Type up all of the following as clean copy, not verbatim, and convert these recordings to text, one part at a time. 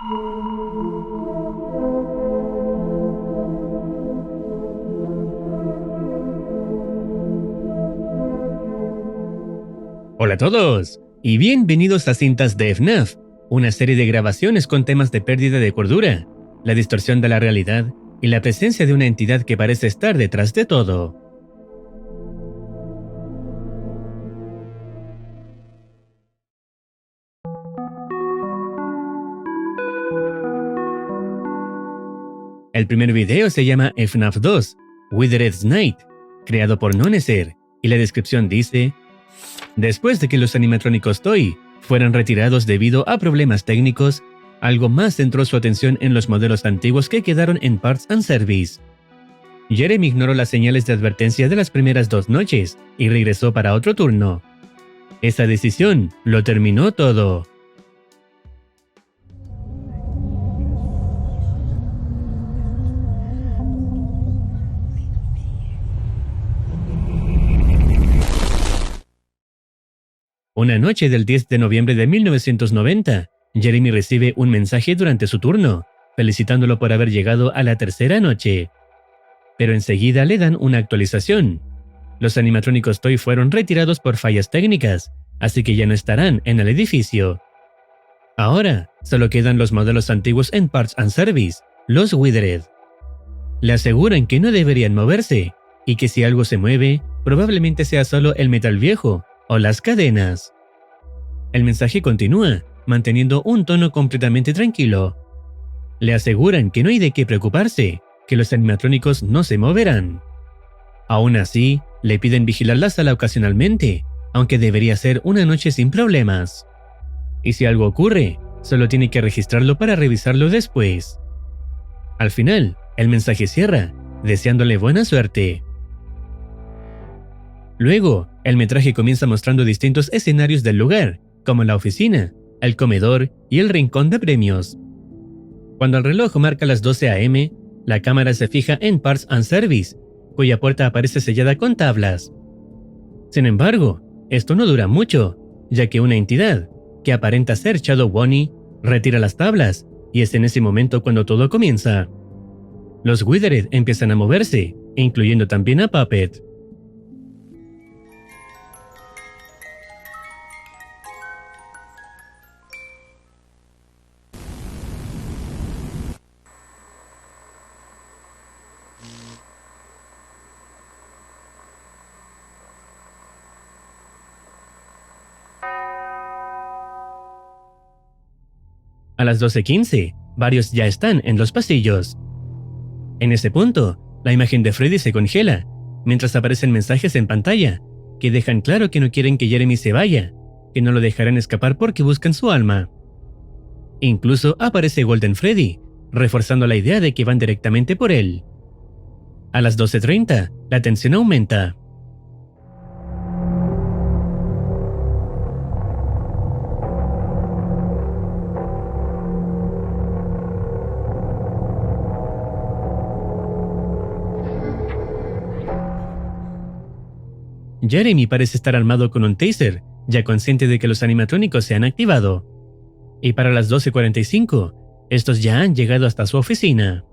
Hola a todos, y bienvenidos a Cintas de FNAF, una serie de grabaciones con temas de pérdida de cordura, la distorsión de la realidad y la presencia de una entidad que parece estar detrás de todo. El primer video se llama FNAF 2, Withered Night, creado por Noneser, y la descripción dice: después de que los animatrónicos Toy fueran retirados debido a problemas técnicos, algo más centró su atención en los modelos antiguos que quedaron en Parts and Service. Jeremy ignoró las señales de advertencia de las primeras 2 noches y regresó para otro turno. Esa decisión lo terminó todo. Una noche del 10 de noviembre de 1990, Jeremy recibe un mensaje durante su turno, felicitándolo por haber llegado a la tercera noche. Pero enseguida le dan una actualización. Los animatrónicos Toy fueron retirados por fallas técnicas, así que ya no estarán en el edificio. Ahora, solo quedan los modelos antiguos en Parts and Service, los Withered. Le aseguran que no deberían moverse, y que si algo se mueve, probablemente sea solo el metal viejo o las cadenas. El mensaje continúa, manteniendo un tono completamente tranquilo. Le aseguran que no hay de qué preocuparse, que los animatrónicos no se moverán. Aún así, le piden vigilar la sala ocasionalmente, aunque debería ser una noche sin problemas. Y si algo ocurre, solo tiene que registrarlo para revisarlo después. Al final, el mensaje cierra, deseándole buena suerte. Luego, el metraje comienza mostrando distintos escenarios del lugar, como la oficina, el comedor y el rincón de premios. Cuando el reloj marca las 12 a.m., la cámara se fija en Parts and Service, cuya puerta aparece sellada con tablas. Sin embargo, esto no dura mucho, ya que una entidad, que aparenta ser Shadow Bonnie, retira las tablas, y es en ese momento cuando todo comienza. Los Withered empiezan a moverse, incluyendo también a Puppet. A las 12:15, varios ya están en los pasillos. En ese punto, la imagen de Freddy se congela, mientras aparecen mensajes en pantalla, que dejan claro que no quieren que Jeremy se vaya, que no lo dejarán escapar porque buscan su alma. Incluso aparece Golden Freddy, reforzando la idea de que van directamente por él. A las 12:30, la tensión aumenta. Jeremy parece estar armado con un taser, ya consciente de que los animatrónicos se han activado. Y para las 12:45, estos ya han llegado hasta su oficina.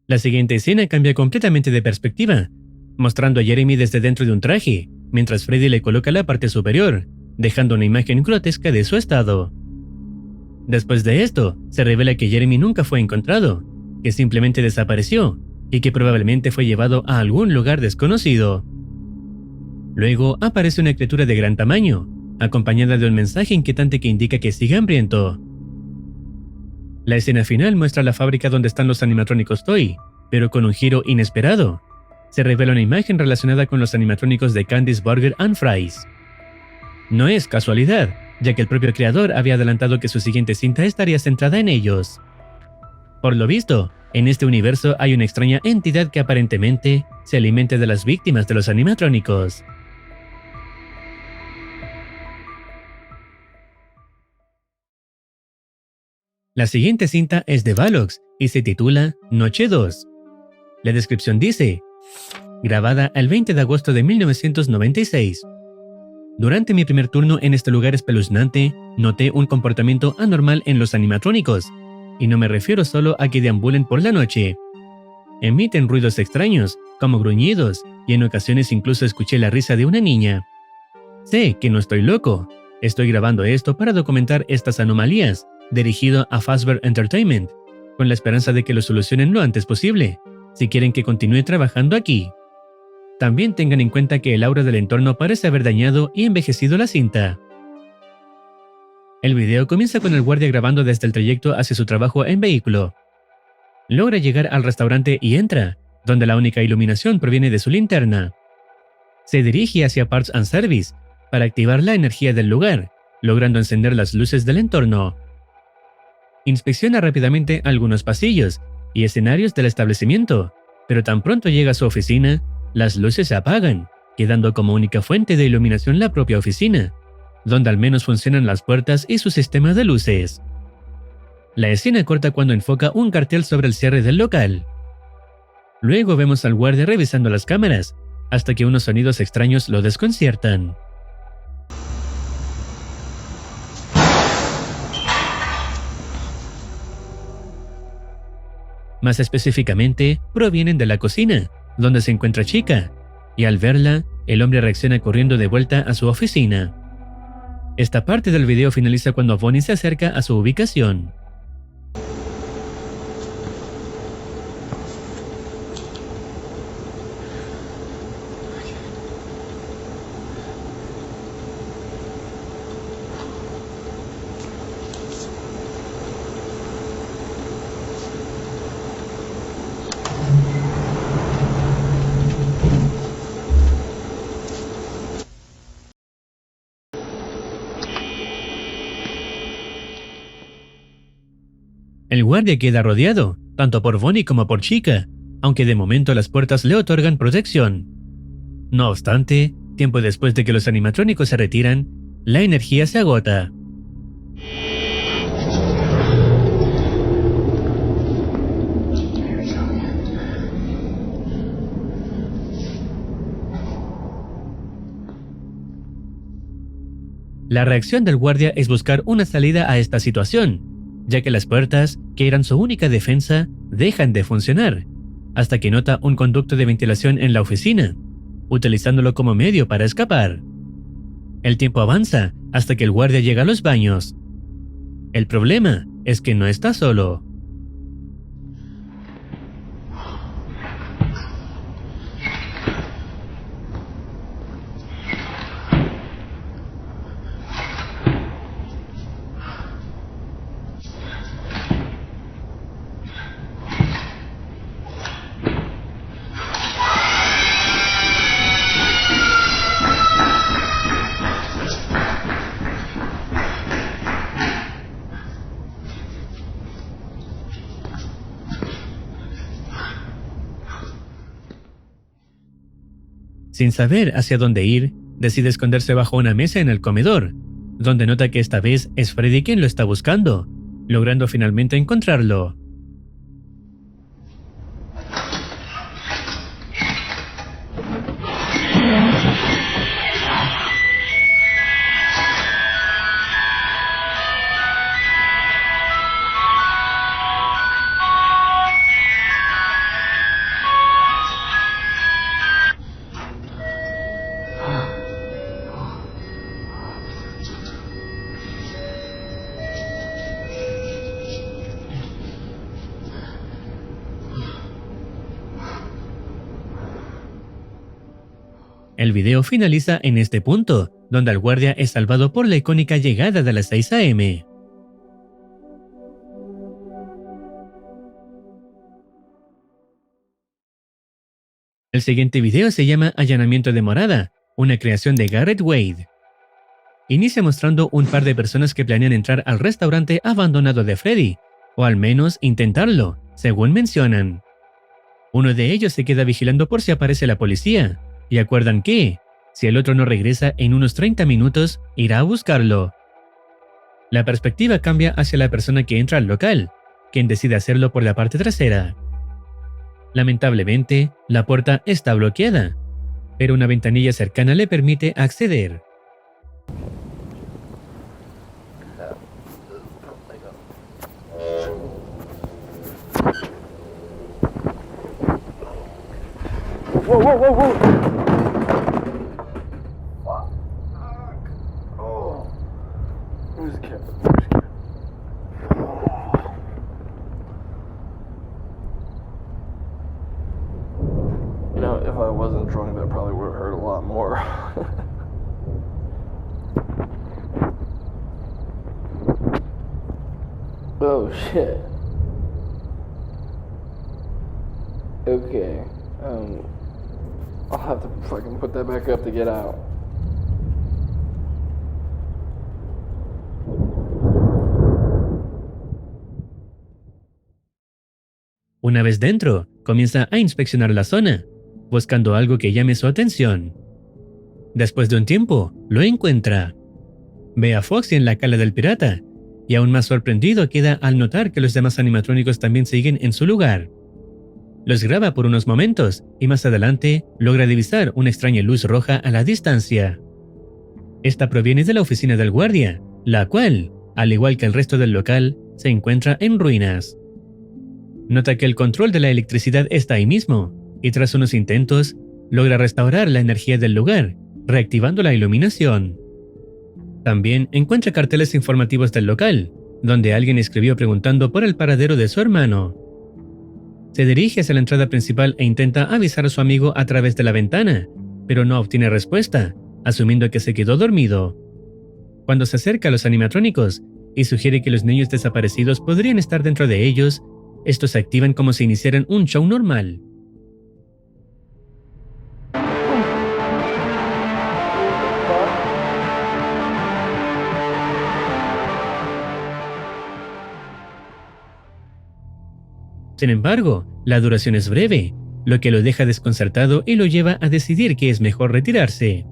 La siguiente escena cambia completamente de perspectiva, mostrando a Jeremy desde dentro de un traje, mientras Freddy le coloca la parte superior, dejando una imagen grotesca de su estado. Después de esto, se revela que Jeremy nunca fue encontrado, que simplemente desapareció y que probablemente fue llevado a algún lugar desconocido. Luego aparece una criatura de gran tamaño, acompañada de un mensaje inquietante que indica que sigue hambriento. La escena final muestra la fábrica donde están los animatrónicos Toy, pero con un giro inesperado. Se revela una imagen relacionada con los animatrónicos de Candy's Burger and Fries. No es casualidad, ya que el propio creador había adelantado que su siguiente cinta estaría centrada en ellos. Por lo visto, en este universo hay una extraña entidad que aparentemente se alimenta de las víctimas de los animatrónicos. La siguiente cinta es de Valox y se titula Noche 2. La descripción dice: grabada el 20 de agosto de 1996. Durante mi primer turno en este lugar espeluznante, noté un comportamiento anormal en los animatrónicos, y no me refiero solo a que deambulen por la noche. Emiten ruidos extraños, como gruñidos, y en ocasiones incluso escuché la risa de una niña. Sé que no estoy loco. Estoy grabando esto para documentar estas anomalías, dirigido a Fazbear Entertainment, con la esperanza de que lo solucionen lo antes posible, si quieren que continúe trabajando aquí. También tengan en cuenta que el aura del entorno parece haber dañado y envejecido la cinta. El video comienza con el guardia grabando desde el trayecto hacia su trabajo en vehículo. Logra llegar al restaurante y entra, donde la única iluminación proviene de su linterna. Se dirige hacia Parts and Service para activar la energía del lugar, logrando encender las luces del entorno. Inspecciona rápidamente algunos pasillos y escenarios del establecimiento, pero tan pronto llega a su oficina, las luces se apagan, quedando como única fuente de iluminación la propia oficina, donde al menos funcionan las puertas y su sistema de luces. La escena corta cuando enfoca un cartel sobre el cierre del local. Luego vemos al guardia revisando las cámaras, hasta que unos sonidos extraños lo desconciertan. Más específicamente, provienen de la cocina, donde se encuentra Chica, y al verla, el hombre reacciona corriendo de vuelta a su oficina. Esta parte del video finaliza cuando Bonnie se acerca a su ubicación. El guardia queda rodeado, tanto por Bonnie como por Chica, aunque de momento las puertas le otorgan protección. No obstante, tiempo después de que los animatrónicos se retiran, la energía se agota. La reacción del guardia es buscar una salida a esta situación, ya que las puertas, que eran su única defensa, dejan de funcionar, hasta que nota un conducto de ventilación en la oficina, utilizándolo como medio para escapar. El tiempo avanza hasta que el guardia llega a los baños. El problema es que no está solo. Sin saber hacia dónde ir, decide esconderse bajo una mesa en el comedor, donde nota que esta vez es Freddy quien lo está buscando, logrando finalmente encontrarlo. El video finaliza en este punto, donde el guardia es salvado por la icónica llegada de las 6 a.m. El siguiente video se llama Allanamiento de morada, una creación de Garrett Wade. Inicia mostrando un par de personas que planean entrar al restaurante abandonado de Freddy, o al menos intentarlo, según mencionan. Uno de ellos se queda vigilando por si aparece la policía, y acuerdan que, si el otro no regresa en unos 30 minutos, irá a buscarlo. La perspectiva cambia hacia la persona que entra al local, quien decide hacerlo por la parte trasera. Lamentablemente, la puerta está bloqueada, pero una ventanilla cercana le permite acceder. Whoa, whoa, whoa, whoa! Fuck. Oh. Where's the cat? Where's the cat? You know, if I wasn't drunk, that probably would have hurt a lot more. Oh, shit. Okay. I'll have to fucking put that back up to get out. Una vez dentro, comienza a inspeccionar la zona, buscando algo que llame su atención. Después de un tiempo, lo encuentra. Ve a Foxy en la cala del pirata, y aún más sorprendido queda al notar que los demás animatrónicos también siguen en su lugar. Los graba por unos momentos y más adelante logra divisar una extraña luz roja a la distancia. Esta proviene de la oficina del guardia, la cual, al igual que el resto del local, se encuentra en ruinas. Nota que el control de la electricidad está ahí mismo, y tras unos intentos, logra restaurar la energía del lugar, reactivando la iluminación. También encuentra carteles informativos del local, donde alguien escribió preguntando por el paradero de su hermano. Se dirige hacia la entrada principal e intenta avisar a su amigo a través de la ventana, pero no obtiene respuesta, asumiendo que se quedó dormido. Cuando se acerca a los animatrónicos y sugiere que los niños desaparecidos podrían estar dentro de ellos, estos se activan como si iniciaran un show normal. Sin embargo, la duración es breve, lo que lo deja desconcertado y lo lleva a decidir que es mejor retirarse.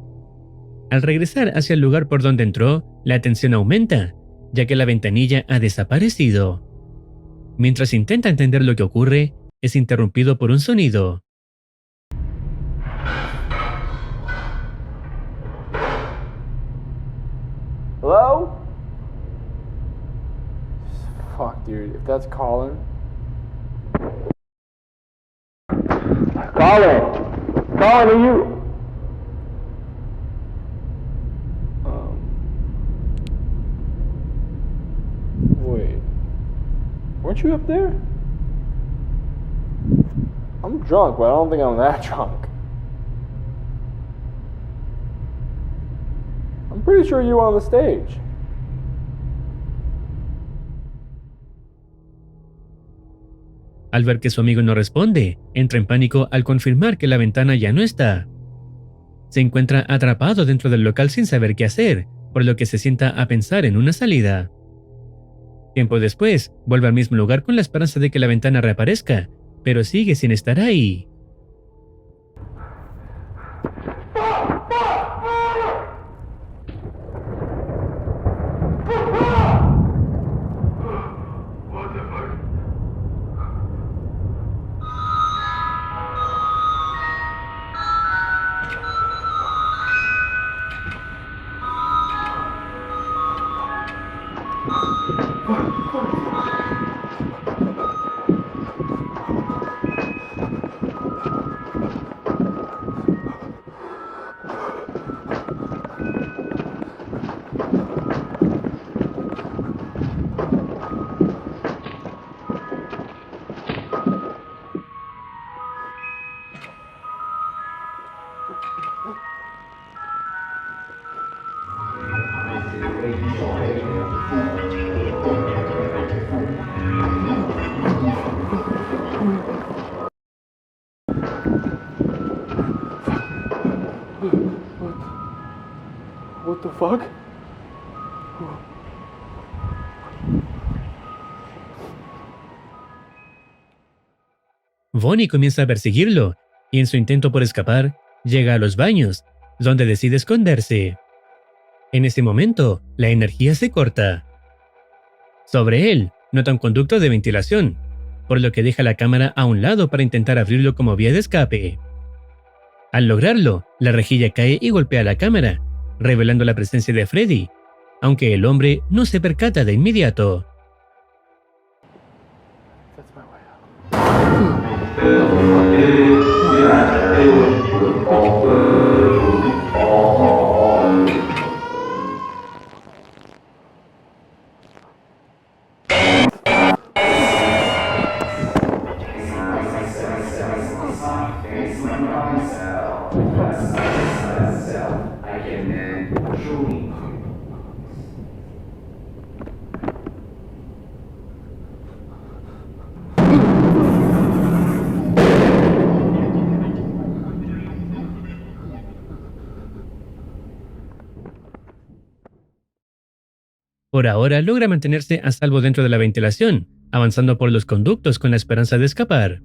Al regresar hacia el lugar por donde entró, la tensión aumenta, ya que la ventanilla ha desaparecido. Mientras intenta entender lo que ocurre, es interrumpido por un sonido. Hello? Fuck, dude. If that's Colin. Colin! Colin, are you? Wait. Weren't you up there? I'm drunk, but I don't think I'm that drunk. I'm pretty sure you were on the stage. Al ver que su amigo no responde, entra en pánico al confirmar que la ventana ya no está. Se encuentra atrapado dentro del local sin saber qué hacer, por lo que se sienta a pensar en una salida. Tiempo después, vuelve al mismo lugar con la esperanza de que la ventana reaparezca, pero sigue sin estar ahí. What the fuck? Bonnie comienza a perseguirlo y en su intento por escapar, llega a los baños, donde decide esconderse. En ese momento, la energía se corta. Sobre él, nota un conducto de ventilación, por lo que deja la cámara a un lado para intentar abrirlo como vía de escape. Al lograrlo, la rejilla cae y golpea la cámara, revelando la presencia de Freddy, aunque el hombre no se percata de inmediato. That's my way out. Por ahora logra mantenerse a salvo dentro de la ventilación, avanzando por los conductos con la esperanza de escapar.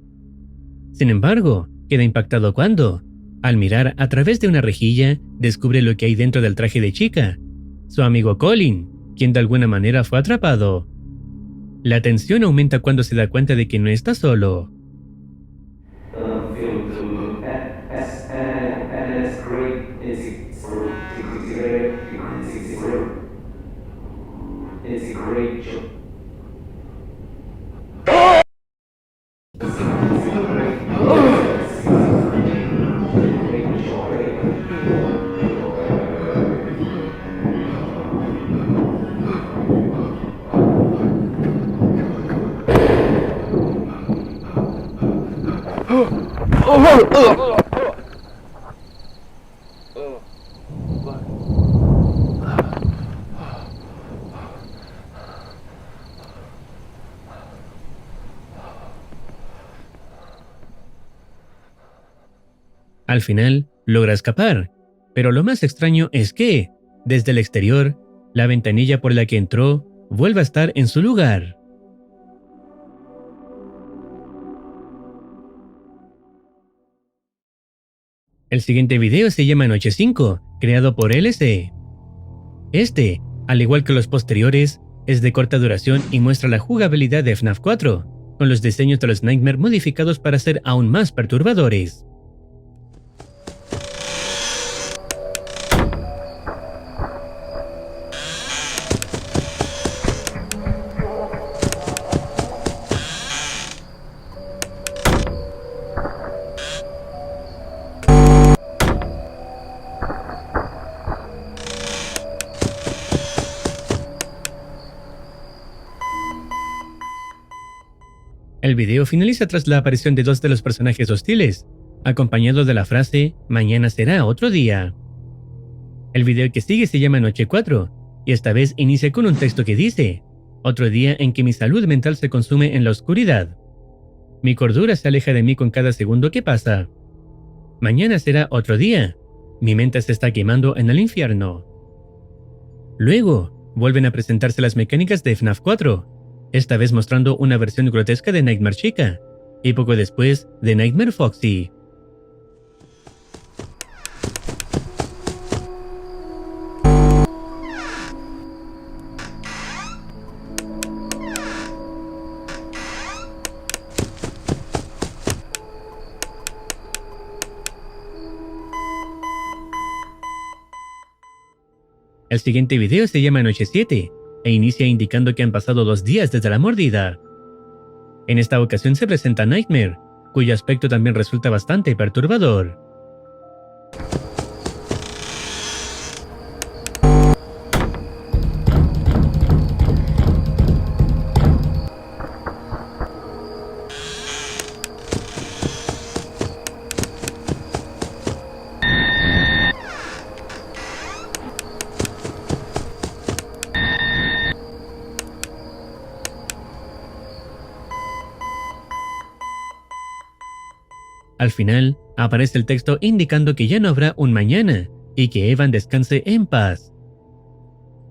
Sin embargo, queda impactado cuando, al mirar a través de una rejilla, descubre lo que hay dentro del traje de chica, su amigo Colin, quien de alguna manera fue atrapado. La tensión aumenta cuando se da cuenta de que no está solo. Al final, logra escapar, pero lo más extraño es que, desde el exterior, la ventanilla por la que entró vuelve a estar en su lugar. El siguiente video se llama Noche 5, creado por LC. Este, al igual que los posteriores, es de corta duración y muestra la jugabilidad de FNAF 4, con los diseños de los Nightmare modificados para ser aún más perturbadores. El video finaliza tras la aparición de dos de los personajes hostiles, acompañado de la frase "Mañana será otro día". El video que sigue se llama Noche 4, y esta vez inicia con un texto que dice: "Otro día en que mi salud mental se consume en la oscuridad. Mi cordura se aleja de mí con cada segundo que pasa. Mañana será otro día. Mi mente se está quemando en el infierno". Luego, vuelven a presentarse las mecánicas de FNAF 4, esta vez mostrando una versión grotesca de Nightmare Chica, y poco después de Nightmare Foxy. El siguiente video se llama Noche 7, e inicia indicando que han pasado 2 días desde la mordida. En esta ocasión se presenta Nightmare, cuyo aspecto también resulta bastante perturbador. Al final, aparece el texto indicando que ya no habrá un mañana y que Evan descanse en paz.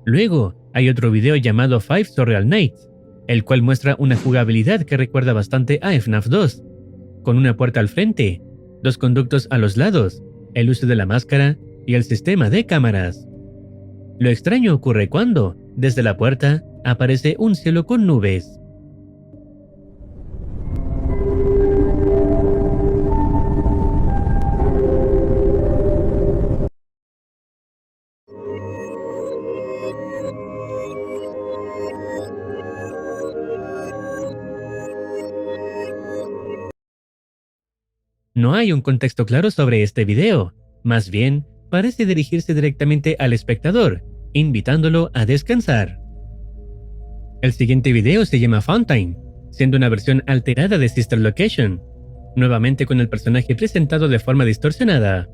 Luego, hay otro video llamado Five Surreal Nights, el cual muestra una jugabilidad que recuerda bastante a FNAF 2, con una puerta al frente, 2 conductos a los lados, el uso de la máscara y el sistema de cámaras. Lo extraño ocurre cuando, desde la puerta, aparece un cielo con nubes. No hay un contexto claro sobre este video, más bien parece dirigirse directamente al espectador, invitándolo a descansar. El siguiente video se llama Fountain, siendo una versión alterada de Sister Location, nuevamente con el personaje presentado de forma distorsionada.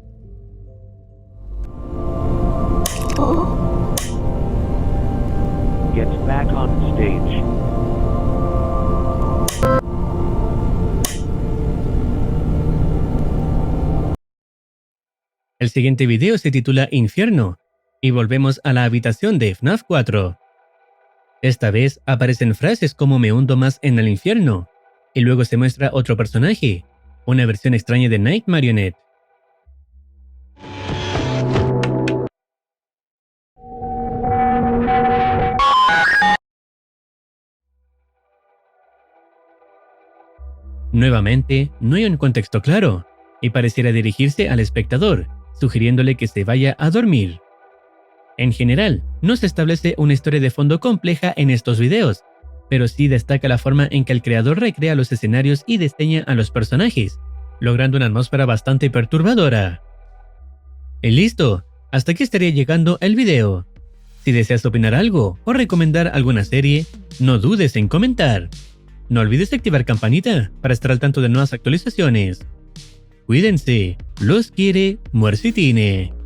Gets back on stage. El siguiente video se titula Infierno, y volvemos a la habitación de FNAF 4. Esta vez aparecen frases como me hundo más en el infierno, y luego se muestra otro personaje, una versión extraña de Night Marionette. Nuevamente, no hay un contexto claro, y pareciera dirigirse al espectador, sugiriéndole que se vaya a dormir. En general, no se establece una historia de fondo compleja en estos videos, pero sí destaca la forma en que el creador recrea los escenarios y diseña a los personajes, logrando una atmósfera bastante perturbadora. Y listo, hasta aquí estaría llegando el video. Si deseas opinar algo o recomendar alguna serie, no dudes en comentar. No olvides activar campanita para estar al tanto de nuevas actualizaciones. Cuídense, los quiere Muercitine.